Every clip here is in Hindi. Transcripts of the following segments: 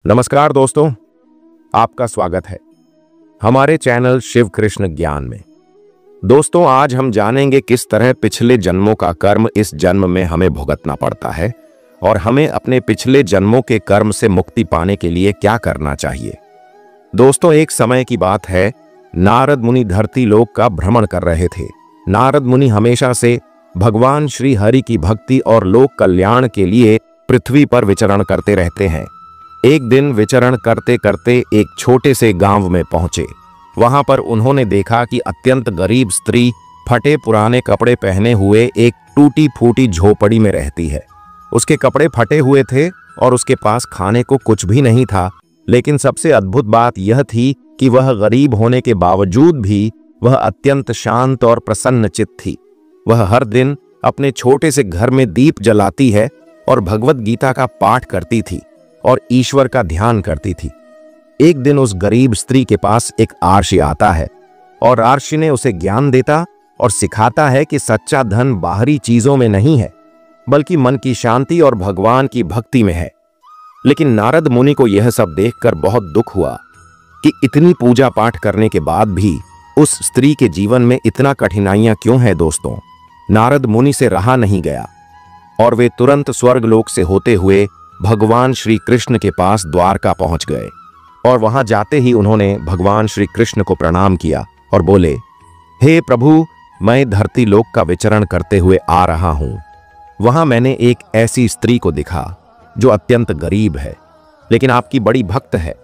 नमस्कार दोस्तों, आपका स्वागत है हमारे चैनल शिव कृष्ण ज्ञान में। दोस्तों, आज हम जानेंगे किस तरह पिछले जन्मों का कर्म इस जन्म में हमें भुगतना पड़ता है और हमें अपने पिछले जन्मों के कर्म से मुक्ति पाने के लिए क्या करना चाहिए। दोस्तों, एक समय की बात है, नारद मुनि धरती लोक का भ्रमण कर रहे थे। नारद मुनि हमेशा से भगवान श्री हरि की भक्ति और लोक कल्याण के लिए पृथ्वी पर विचरण करते रहते हैं। एक दिन विचरण करते करते एक छोटे से गांव में पहुंचे। वहां पर उन्होंने देखा कि अत्यंत गरीब स्त्री फटे पुराने कपड़े पहने हुए एक टूटी फूटी झोपड़ी में रहती है। उसके कपड़े फटे हुए थे और उसके पास खाने को कुछ भी नहीं था, लेकिन सबसे अद्भुत बात यह थी कि वह गरीब होने के बावजूद भी वह अत्यंत शांत और प्रसन्न चित्त थी। वह हर दिन अपने छोटे से घर में दीप जलाती है और भगवत गीता का पाठ करती थी और ईश्वर का ध्यान करती थी। एक दिन उस गरीब स्त्री के पास एक आर्षि आता है और आर्षि ने उसे ज्ञान देता और सिखाता है कि सच्चा धन बाहरी चीजों में नहीं है, बल्कि मन की शांति और भगवान की भक्ति में है। लेकिन नारद मुनि को यह सब देखकर बहुत दुख हुआ कि इतनी पूजा पाठ करने के बाद भी उस स्त्री के जीवन में इतना कठिनाइयां क्यों है। दोस्तों, नारद मुनि से रहा नहीं गया और वे तुरंत स्वर्गलोक से होते हुए भगवान श्री कृष्ण के पास द्वारका पहुंच गए। और वहां जाते ही उन्होंने भगवान श्री कृष्ण को प्रणाम किया और बोले, हे प्रभु, मैं धरती लोक का विचरण करते हुए आ रहा हूं। वहां मैंने एक ऐसी स्त्री को दिखा जो अत्यंत गरीब है, लेकिन आपकी बड़ी भक्त है।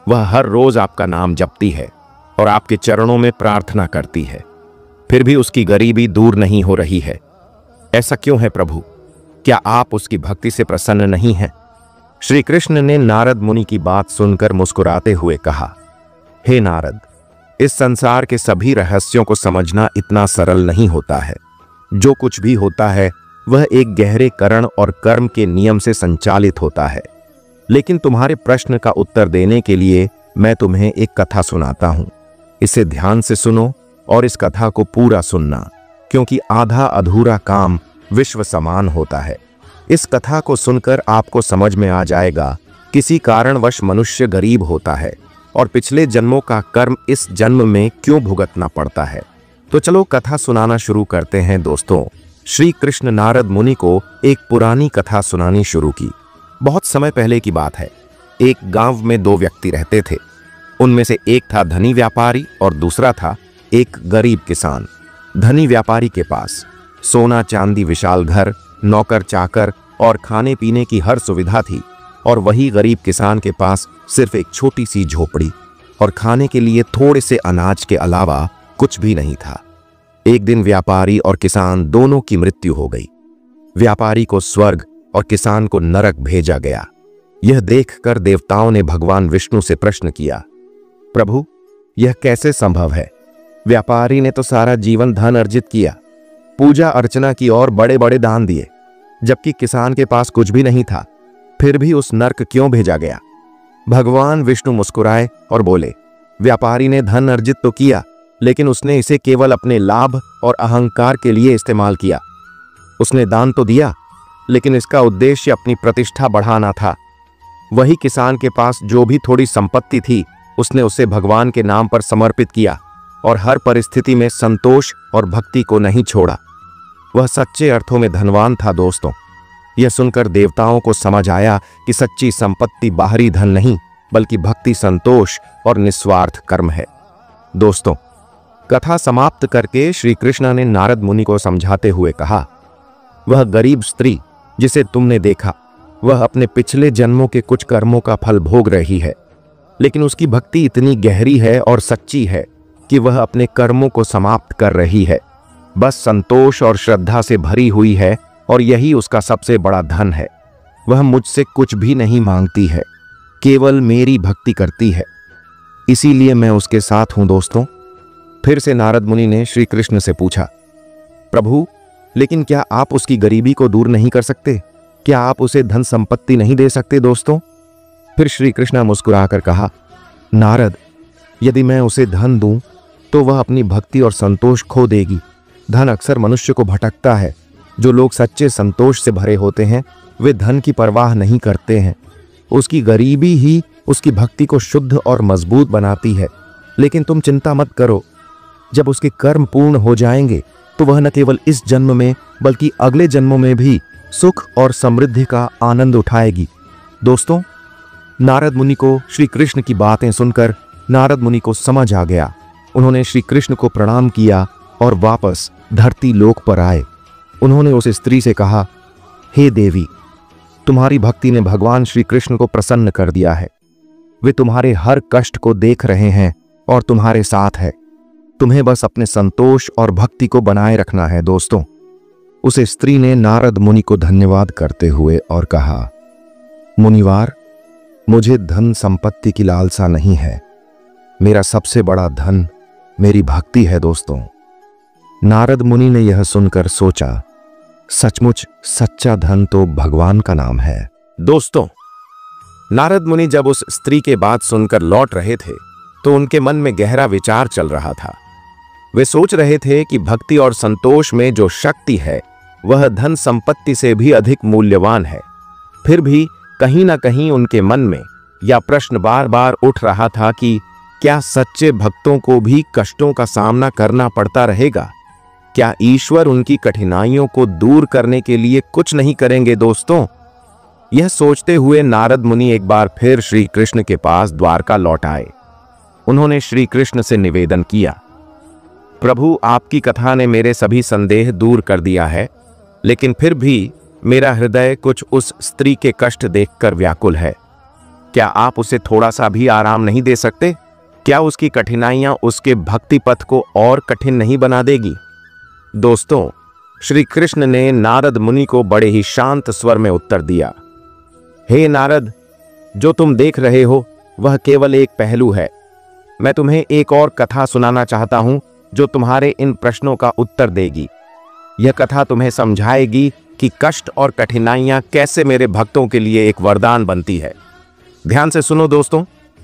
वह हर रोज आपका नाम जपती है और आपके चरणों में प्रार्थना करती है, फिर भी उसकी गरीबी दूर नहीं हो रही है। ऐसा क्यों है प्रभु? क्या आप उसकी भक्ति से प्रसन्न नहीं हैं? श्री कृष्ण ने नारद मुनि की बात सुनकर मुस्कुराते हुए कहा, हे नारद, इस संसार के सभी रहस्यों को समझना इतना सरल नहीं होता है। जो कुछ भी होता है वह एक गहरे करण और कर्म के नियम से संचालित होता है। लेकिन तुम्हारे प्रश्न का उत्तर देने के लिए मैं तुम्हें एक कथा सुनाता हूं। इसे ध्यान से सुनो और इस कथा को पूरा सुनना, क्योंकि आधा अधूरा काम विश्व समान होता है। इस कथा को सुनकर आपको समझ में आ जाएगा किसी कारणवश मनुष्य गरीब होता है और पिछले जन्मों का कर्म इस जन्म में क्यों भुगतना पड़ता है। तो चलो कथा सुनाना शुरू करते हैं। दोस्तों, श्री कृष्ण नारद मुनि को एक पुरानी कथा सुनानी शुरू की। बहुत समय पहले की बात है। एक गांव में दो व्यक्ति रहते थे। उनमें से एक था धनी व्यापारी और दूसरा था एक गरीब किसान। धनी व्यापारी के पास सोना चांदी, विशाल घर, नौकर चाकर और खाने पीने की हर सुविधा थी, और वही गरीब किसान के पास सिर्फ एक छोटी सी झोपड़ी और खाने के लिए थोड़े से अनाज के अलावा कुछ भी नहीं था। एक दिन व्यापारी और किसान दोनों की मृत्यु हो गई। व्यापारी को स्वर्ग और किसान को नरक भेजा गया। यह देखकर देवताओं ने भगवान विष्णु से प्रश्न किया, प्रभु, यह कैसे संभव है? व्यापारी ने तो सारा जीवन धन अर्जित किया, पूजा अर्चना की और बड़े बड़े दान दिए, जबकि किसान के पास कुछ भी नहीं था, फिर भी उस नरक क्यों भेजा गया? भगवान विष्णु मुस्कुराए और बोले, व्यापारी ने धन अर्जित तो किया, लेकिन उसने इसे केवल अपने लाभ और अहंकार के लिए इस्तेमाल किया। उसने दान तो दिया, लेकिन इसका उद्देश्य अपनी प्रतिष्ठा बढ़ाना था। वही किसान के पास जो भी थोड़ी संपत्ति थी, उसने उसे भगवान के नाम पर समर्पित किया और हर परिस्थिति में संतोष और भक्ति को नहीं छोड़ा। वह सच्चे अर्थों में धनवान था। दोस्तों, यह सुनकर देवताओं को समझ आया कि सच्ची संपत्ति बाहरी धन नहीं, बल्कि भक्ति, संतोष और निस्वार्थ कर्म है। दोस्तों, कथा समाप्त करके श्री कृष्ण ने नारद मुनि को समझाते हुए कहा, वह गरीब स्त्री जिसे तुमने देखा, वह अपने पिछले जन्मों के कुछ कर्मों का फल भोग रही है, लेकिन उसकी भक्ति इतनी गहरी है और सच्ची है कि वह अपने कर्मों को समाप्त कर रही है। बस संतोष और श्रद्धा से भरी हुई है और यही उसका सबसे बड़ा धन है। वह मुझसे कुछ भी नहीं मांगती है, केवल मेरी भक्ति करती है, इसीलिए मैं उसके साथ हूं। दोस्तों, फिर से नारद मुनि ने श्री कृष्ण से पूछा, प्रभु, लेकिन क्या आप उसकी गरीबी को दूर नहीं कर सकते? क्या आप उसे धन संपत्ति नहीं दे सकते? दोस्तों, फिर श्री कृष्ण मुस्कुराकर कहा, नारद, यदि मैं उसे धन दूं तो वह अपनी भक्ति और संतोष खो देगी। धन अक्सर मनुष्य को भटकता है। जो लोग सच्चे संतोष से भरे होते हैं वे धन की परवाह नहीं करते हैं। उसकी गरीबी ही उसकी भक्ति को शुद्ध और मजबूत बनाती है। लेकिन तुम चिंता मत करो, जब उसके कर्म पूर्ण हो जाएंगे तो वह न केवल इस जन्म में बल्कि अगले जन्मों में भी सुख और समृद्धि का आनंद उठाएगी। दोस्तों, नारद मुनि को श्री कृष्ण की बातें सुनकर नारद मुनि को समझ आ गया। उन्होंने श्री कृष्ण को प्रणाम किया और वापस धरती लोक पर आए। उन्होंने उस स्त्री से कहा, हे देवी, तुम्हारी भक्ति ने भगवान श्री कृष्ण को प्रसन्न कर दिया है। वे तुम्हारे हर कष्ट को देख रहे हैं और तुम्हारे साथ है। तुम्हें बस अपने संतोष और भक्ति को बनाए रखना है। दोस्तों, उस स्त्री ने नारद मुनि को धन्यवाद करते हुए और कहा, मुनिवार, मुझे धन संपत्ति की लालसा नहीं है। मेरा सबसे बड़ा धन मेरी भक्ति है। दोस्तों, नारद मुनि ने यह सुनकर सोचा, सचमुच सच्चा धन तो भगवान का नाम है। दोस्तों, नारद मुनि जब उस स्त्री के बात सुनकर लौट रहे थे तो उनके मन में गहरा विचार चल रहा था। वे सोच रहे थे कि भक्ति और संतोष में जो शक्ति है वह धन संपत्ति से भी अधिक मूल्यवान है। फिर भी कहीं ना कहीं उनके मन में यह प्रश्न बार बार उठ रहा था कि क्या सच्चे भक्तों को भी कष्टों का सामना करना पड़ता रहेगा? क्या ईश्वर उनकी कठिनाइयों को दूर करने के लिए कुछ नहीं करेंगे? दोस्तों, यह सोचते हुए नारद मुनि एक बार फिर श्री कृष्ण के पास द्वारका लौट आए। उन्होंने श्री कृष्ण से निवेदन किया, प्रभु, आपकी कथा ने मेरे सभी संदेह दूर कर दिया है, लेकिन फिर भी मेरा हृदय कुछ उस स्त्री के कष्ट देखकर व्याकुल है। क्या आप उसे थोड़ा सा भी आराम नहीं दे सकते? क्या उसकी कठिनाइयां उसके भक्ति पथ को और कठिन नहीं बना देगी? दोस्तों, श्री कृष्ण ने नारद मुनि को बड़े ही शांत स्वर में उत्तर दिया, हे नारद, जो तुम देख रहे हो वह केवल एक पहलू है। मैं तुम्हें एक और कथा सुनाना चाहता हूं जो तुम्हारे इन प्रश्नों का उत्तर देगी। यह कथा तुम्हें समझाएगी कि कष्ट और कठिनाइयां कैसे मेरे भक्तों के लिए एक वरदान बनती है। ध्यान से सुनो दोस्तों,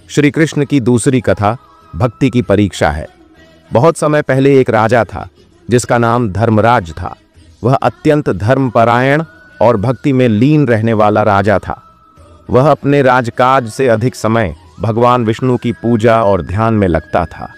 श्री कृष्ण की दूसरी कथा भक्ति की परीक्षा है। बहुत समय पहले एक राजा था जिसका नाम धर्मराज था। वह अत्यंत धर्मपरायण और भक्ति में लीन रहने वाला राजा था। वह अपने राजकाज से अधिक समय भगवान विष्णु की पूजा और ध्यान में लगता था।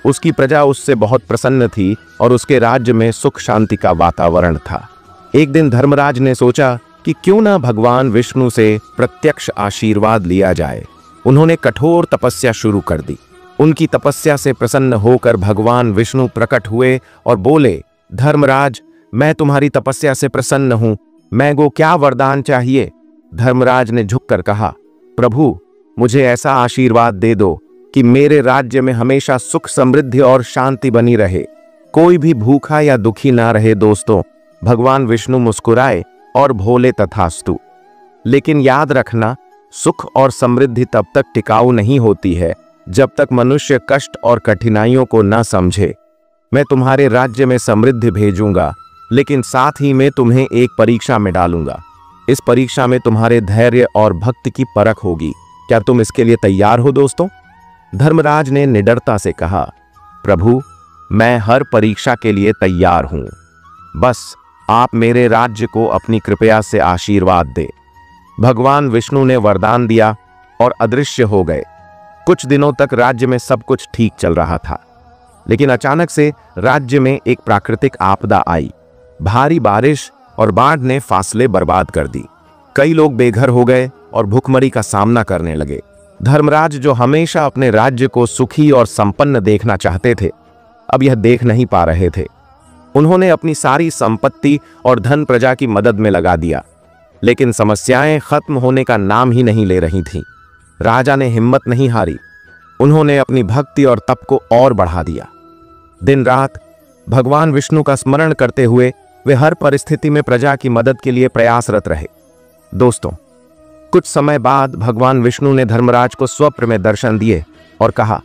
उसकी प्रजा उससे बहुत प्रसन्न थी और उसके राज्य में सुख शांति का वातावरण था। एक दिन धर्मराज ने सोचा कि क्यों ना भगवान विष्णु से प्रत्यक्ष आशीर्वाद लिया जाए। उन्होंने कठोर तपस्या शुरू कर दी। उनकी तपस्या से प्रसन्न होकर भगवान विष्णु प्रकट हुए और बोले, धर्मराज, मैं तुम्हारी तपस्या से प्रसन्न हूं, मैं को क्या वरदान चाहिए? धर्मराज ने झुककर कहा, प्रभु, मुझे ऐसा आशीर्वाद दे दो कि मेरे राज्य में हमेशा सुख समृद्धि और शांति बनी रहे, कोई भी भूखा या दुखी ना रहे। दोस्तों, भगवान विष्णु मुस्कुराए और भोले तथास्तु। लेकिन याद रखना, सुख और समृद्धि तब तक टिकाऊ नहीं होती है जब तक मनुष्य कष्ट और कठिनाइयों को न समझे। मैं तुम्हारे राज्य में समृद्धि भेजूंगा, लेकिन साथ ही में तुम्हें एक परीक्षा में डालूंगा। इस परीक्षा में तुम्हारे धैर्य और भक्ति की परख होगी। क्या तुम इसके लिए तैयार हो? दोस्तों, धर्मराज ने निडरता से कहा, प्रभु, मैं हर परीक्षा के लिए तैयार हूं। बस आप मेरे राज्य को अपनी कृपया से आशीर्वाद दे। भगवान विष्णु ने वरदान दिया और अदृश्य हो गए। कुछ दिनों तक राज्य में सब कुछ ठीक चल रहा था, लेकिन अचानक से राज्य में एक प्राकृतिक आपदा आई। भारी बारिश और बाढ़ ने फासले बर्बाद कर दी। कई लोग बेघर हो गए और भूखमरी का सामना करने लगे। धर्मराज, जो हमेशा अपने राज्य को सुखी और संपन्न देखना चाहते थे, अब यह देख नहीं पा रहे थे। उन्होंने अपनी सारी संपत्ति और धन प्रजा की मदद में लगा दिया, लेकिन समस्याएं खत्म होने का नाम ही नहीं ले रही थीं। राजा ने हिम्मत नहीं हारी। उन्होंने अपनी भक्ति और तप को और बढ़ा दिया। दिन रात भगवान विष्णु का स्मरण करते हुए वे हर परिस्थिति में प्रजा की मदद के लिए प्रयासरत रहे। दोस्तों, कुछ समय बाद भगवान विष्णु ने धर्मराज को स्वप्न में दर्शन दिए और कहा,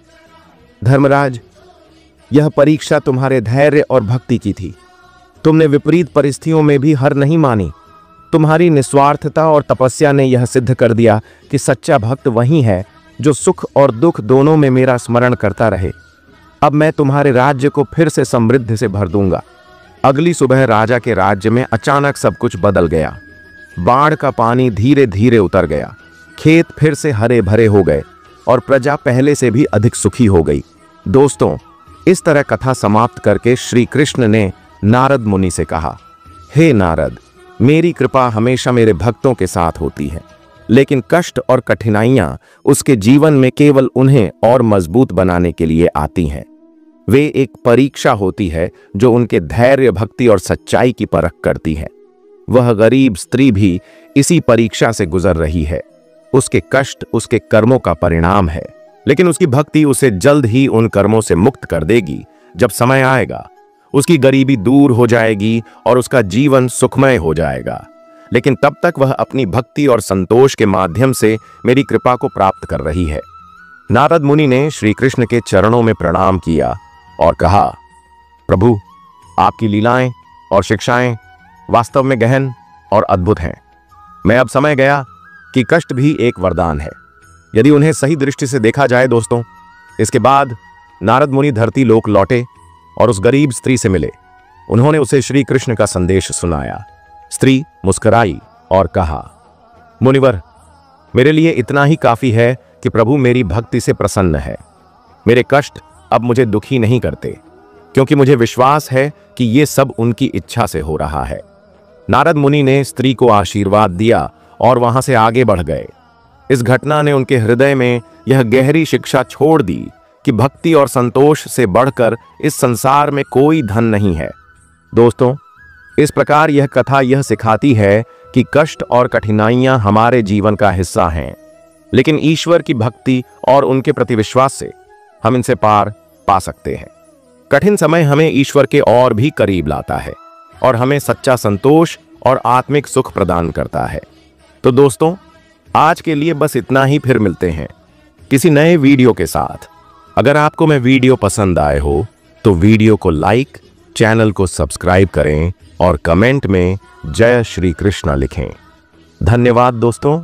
धर्मराज, यह परीक्षा तुम्हारे धैर्य और भक्ति की थी। तुमने विपरीत परिस्थितियों में भी हार नहीं मानी। तुम्हारी निस्वार्थता और तपस्या ने यह सिद्ध कर दिया कि सच्चा भक्त वही है जो सुख और दुख दोनों में मेरा स्मरण करता रहे। अब मैं तुम्हारे राज्य को फिर से समृद्धि से भर दूंगा। अगली सुबह राजा के राज्य में अचानक सब कुछ बदल गया। बाढ़ का पानी धीरे धीरे उतर गया। खेत फिर से हरे भरे हो गए और प्रजा पहले से भी अधिक सुखी हो गई। दोस्तों, इस तरह कथा समाप्त करके श्री कृष्ण ने नारद मुनि से कहा, हे नारद, मेरी कृपा हमेशा मेरे भक्तों के साथ होती है, लेकिन कष्ट और कठिनाइयां उसके जीवन में केवल उन्हें और मजबूत बनाने के लिए आती हैं। वे एक परीक्षा होती है जो उनके धैर्य, भक्ति और सच्चाई की परख करती है। वह गरीब स्त्री भी इसी परीक्षा से गुजर रही है। उसके कष्ट उसके कर्मों का परिणाम है, लेकिन उसकी भक्ति उसे जल्द ही उन कर्मों से मुक्त कर देगी। जब समय आएगा, उसकी गरीबी दूर हो जाएगी और उसका जीवन सुखमय हो जाएगा। लेकिन तब तक वह अपनी भक्ति और संतोष के माध्यम से मेरी कृपा को प्राप्त कर रही है। नारद मुनि ने श्री कृष्ण के चरणों में प्रणाम किया और कहा, प्रभु, आपकी लीलाएं और शिक्षाएं वास्तव में गहन और अद्भुत हैं। मैं अब समझ गया कि कष्ट भी एक वरदान है, यदि उन्हें सही दृष्टि से देखा जाए। दोस्तों, इसके बाद नारद मुनि धरती लोक लौटे और उस गरीब स्त्री से मिले। उन्होंने उसे श्री कृष्ण का संदेश सुनाया। स्त्री मुस्कुराई और कहा, मुनिवर, मेरे लिए इतना ही काफी है कि प्रभु मेरी भक्ति से प्रसन्न है। मेरे कष्ट अब मुझे दुखी नहीं करते, क्योंकि मुझे विश्वास है कि ये सब उनकी इच्छा से हो रहा है। नारद मुनि ने स्त्री को आशीर्वाद दिया और वहां से आगे बढ़ गए। इस घटना ने उनके हृदय में यह गहरी शिक्षा छोड़ दी कि भक्ति और संतोष से बढ़कर इस संसार में कोई धन नहीं है। दोस्तों, इस प्रकार यह कथा यह सिखाती है कि कष्ट और कठिनाइयां हमारे जीवन का हिस्सा हैं, लेकिन ईश्वर की भक्ति और उनके प्रति विश्वास से हम इनसे पार पा सकते हैं। कठिन समय हमें ईश्वर के और भी करीब लाता है और हमें सच्चा संतोष और आत्मिक सुख प्रदान करता है। तो दोस्तों, आज के लिए बस इतना ही। फिर मिलते हैं किसी नए वीडियो के साथ। अगर आपको मैं वीडियो पसंद आए हो तो वीडियो को लाइक, चैनल को सब्सक्राइब करें और कमेंट में जय श्री कृष्ण लिखें। धन्यवाद दोस्तों।